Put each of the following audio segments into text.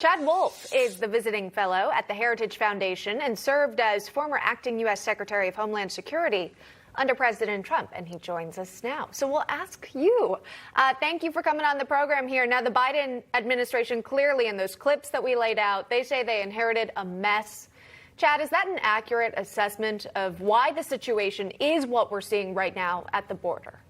Chad Wolf is the visiting fellow at the Heritage Foundation and served as former acting U.S. Secretary of Homeland Security under President Trump, and he joins us now. So we'll ask you. Thank you for coming on the program here. Now, the Biden administration clearly, in those clips that we laid out, they say they inherited a mess. Chad, is that an accurate assessment of why the situation is what we're seeing right now at the border?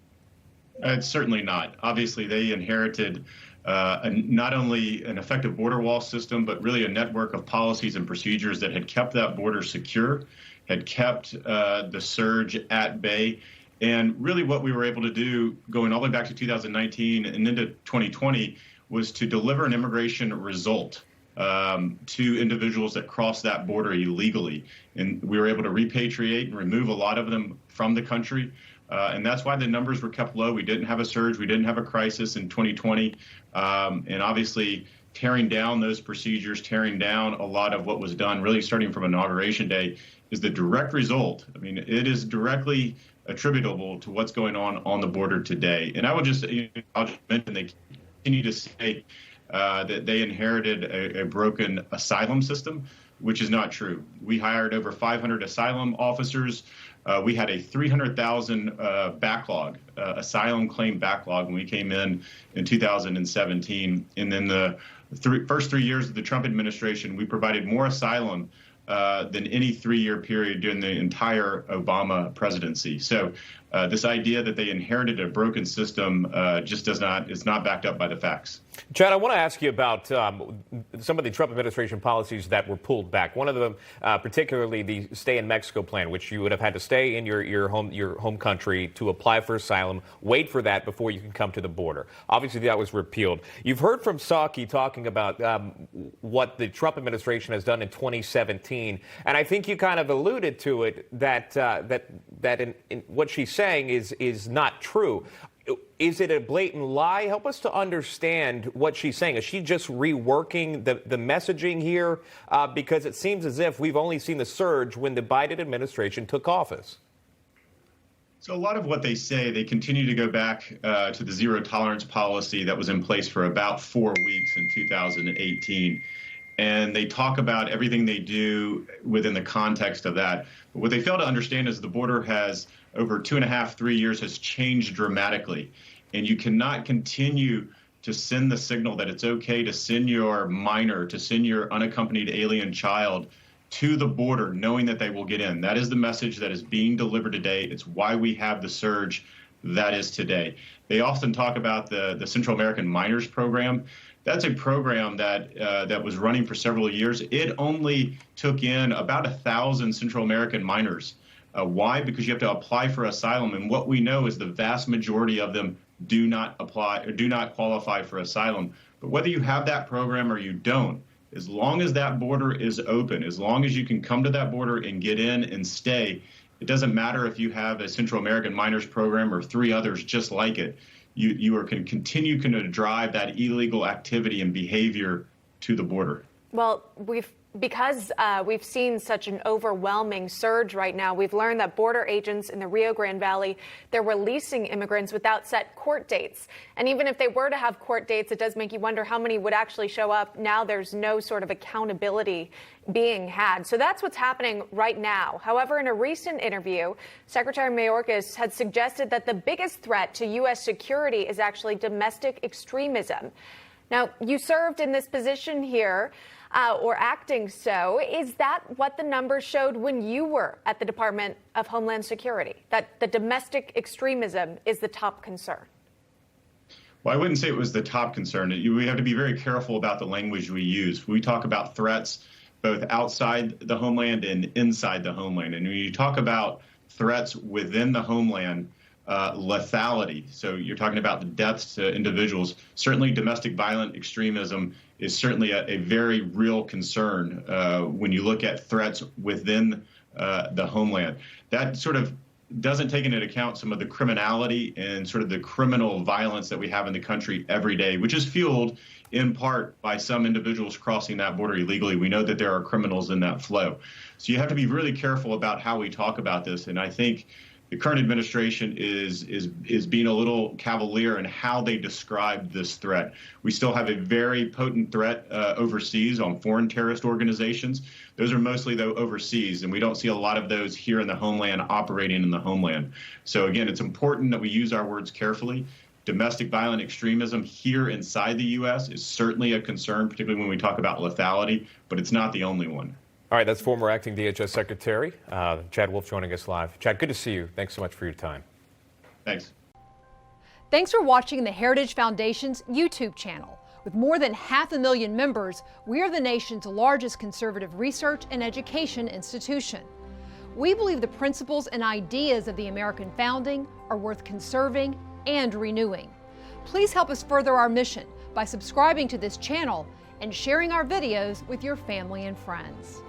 It's certainly not. Obviously, they inherited not only an effective border wall system, but really a network of policies and procedures that had kept that border secure, had kept the surge at bay. And really what we were able to do, going all the way back to 2019 and into 2020, was to deliver an immigration result to individuals that crossed that border illegally. And we were able to repatriate and remove a lot of them from the country. And that's why the numbers were kept low. We didn't have a surge. We didn't have a crisis in 2020. And obviously, tearing down those procedures, tearing down a lot of what was done, really starting from Inauguration Day, is the direct result. I mean, it is directly attributable to what's going on the border today. And I'll just mention they continue to say that they inherited a broken asylum system, which is not true. We hired over 500 asylum officers. We had a 300,000 backlog, asylum claim backlog, when we came in 2017. And then the first 3 years of the Trump administration, we provided more asylum than any 3-year period during the entire Obama presidency. So this idea that they inherited a broken system just is not backed up by the facts. Chad, I want to ask you about some of the Trump administration policies that were pulled back. One of them, particularly the stay in Mexico plan, which you would have had to stay in your home country to apply for asylum, wait for that before you can come to the border. Obviously, that was repealed. You've heard from Psaki talking about what the Trump administration has done in 2017, and I think you kind of alluded to it that in what she's saying is not true. Is it a blatant lie? Help us to understand what she's saying. Is she just reworking the messaging here? Because it seems as if we've only seen the surge when the Biden administration took office. So a lot of what they say, they continue to go back to the zero tolerance policy that was in place for about 4 weeks in 2018. And they talk about everything they do within the context of that. But what they fail to understand is the border has, over 2.5, 3 years, has changed dramatically. And you cannot continue to send the signal that it's okay to send your minor, to send your unaccompanied alien child to the border, knowing that they will get in. That is the message that is being delivered today. It's why we have the surge that is today. They often talk about the Central American Minors Program. That's a program that was running for several years. It only took in about 1,000 Central American minors. Why? Because you have to apply for asylum, and what we know is the vast majority of them do not apply or do not qualify for asylum. But whether you have that program or you don't, as long as that border is open, as long as you can come to that border and get in and stay, it doesn't matter if you have a Central American Minors Program or 3 others just like it. You can continue to drive that illegal activity and behavior to the border. Well, because we've seen such an overwhelming surge right now, we've learned that border agents in the Rio Grande Valley, they're releasing immigrants without set court dates. And even if they were to have court dates, it does make you wonder how many would actually show up. Now there's no sort of accountability being had. So that's what's happening right now. However, in a recent interview, Secretary Mayorkas had suggested that the biggest threat to U.S. security is actually domestic extremism. Now, you served in this position here, or acting so. Is that what the numbers showed when you were at the Department of Homeland Security, that the domestic extremism is the top concern? Well, I wouldn't say it was the top concern. We have to be very careful about the language we use. We talk about threats both outside the homeland and inside the homeland. And when you talk about threats within the homeland, lethality. So you're talking about the deaths to individuals. Certainly domestic violent extremism is certainly a very real concern when you look at threats within the homeland. That sort of doesn't take into account some of the criminality and sort of the criminal violence that we have in the country every day, which is fueled in part by some individuals crossing that border illegally. We know that there are criminals in that flow. So you have to be really careful about how we talk about this. And I think the current administration is being a little cavalier in how they describe this threat. We still have a very potent threat overseas on foreign terrorist organizations. Those are mostly, though, overseas, and we don't see a lot of those here in the homeland operating in the homeland. So again, it's important that we use our words carefully. Domestic violent extremism here inside the U.S. is certainly a concern, particularly when we talk about lethality, but it's not the only one. All right, that's former acting DHS Secretary Chad Wolf joining us live. Chad, good to see you. Thanks so much for your time. Thanks. Thanks for watching the Heritage Foundation's YouTube channel. With more than 500,000 members, we are the nation's largest conservative research and education institution. We believe the principles and ideas of the American founding are worth conserving and renewing. Please help us further our mission by subscribing to this channel and sharing our videos with your family and friends.